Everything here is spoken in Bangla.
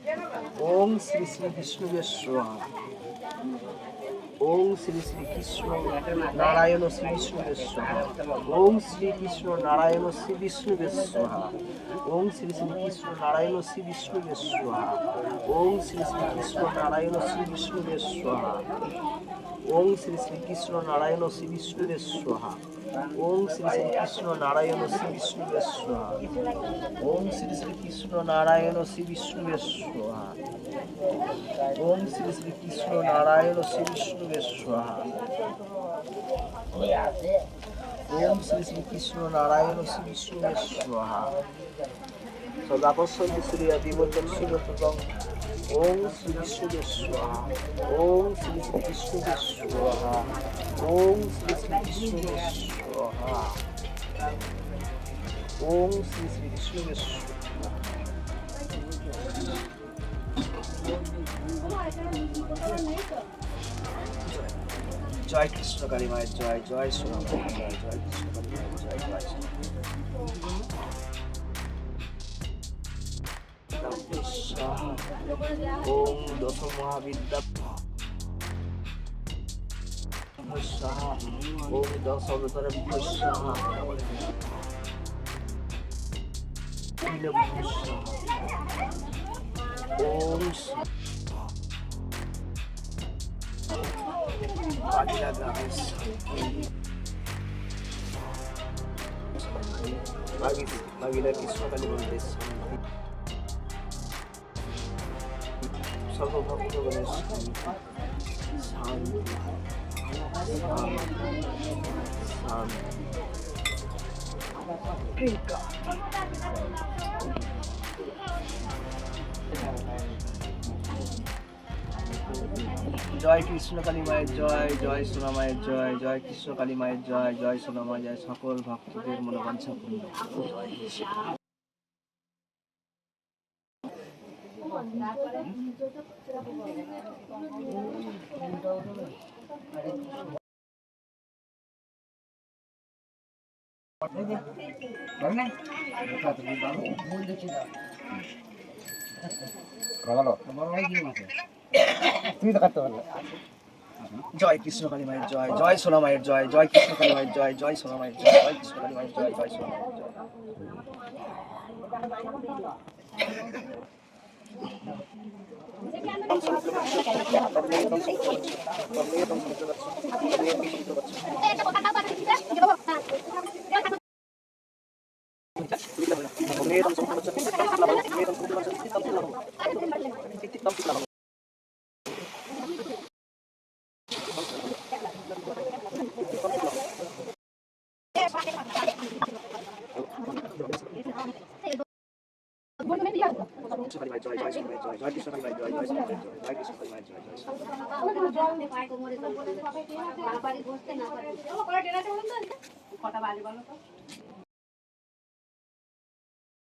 ওম শ্রী শ্রী বিষ্ণুবে স্বাহা। ওম শ্রী শ্রী কৃষ্ণ নারায়ণ শ্রী বিষ্ণুবে স্বাহা। ওম শ্রী কৃষ্ণ নারায়ণ শ্রী বিষ্ণুবে স্বাহা। ওম শ্রী শ্রী কৃষ্ণ নারায়ণ শ্রী বিষ্ণুবে স্বাহা। ওম শ্রী শ্রী কৃষ্ণ নারায়ণ শ্রী বিষ্ণুবে স্বাহা। ওম শ্রী শ্রী কৃষ্ণ নারায়ণ শ্রী বিষ্ণুবে স্বাহা। ওম শ্রী শ্রী কৃষ্ণ নারায়ণ শ্রী বিষ্ণুবে স্বাহা। ওম শ্রী শ্রী কৃষ্ণ নারায়ণ শ্রী বিষ্ণুবে স্বাহা। ওম শ্রী শ্রী কৃষ্ণ নারায়ণ শ্রী বিষ্ণুবে স্বাহা। ওম শ্রী শ্রী কৃষ্ণ নারায়ণ শ্রী বিষ্ণুবে স্বাহা। সদাপস্য শ্রী আদিবচন সুরতং। ওম শ্রী বিষ্ণুবে স্বাহা। ওম শ্রী শ্রী বিষ্ণুবে স্বাহা। ওম শ্রী শ্রী বিষ্ণুবে স্বাহা। ওম শ্রী শ্রী বিষ্ণুবে স্বাহা। জয় কৃষ্ণ কালী মায়ের জয়, জয় সোনা মায়ের জয়, জয় কৃষ্ণ কালী মায়ের জয়, জয় সোনা। ওম দশ মহাবিদ্যা স্বাহা। ওম দশ অবতার স্বাহা। ওম বাগিরা গ্রামের বাগিরা কৃষ্ণকালী মন্দির সর্বভক্তগণের শান্তি শান্তি জয় কৃষ্ণ কালী মায়ের জয়, জয় সোনা মায়ের জয়, জয় কৃষ্ণ কালী মায়ের জয়, জয় সোনা মা জয়। সকল ভক্তদের মনোবাঞ্ছা পূর্ণ। জয় কৃষ্ণ কালী মায়ের জয়, জয় সোনা মায়ের জয়, জয় কৃষ্ণ কালী মায়ের জয়, জয় সোনা মায়ের জয়, জয় কৃষ্ণ কালী মায়ের জয়, জয় সোনা মায়ের জয়। কটা বাজে বলো তো?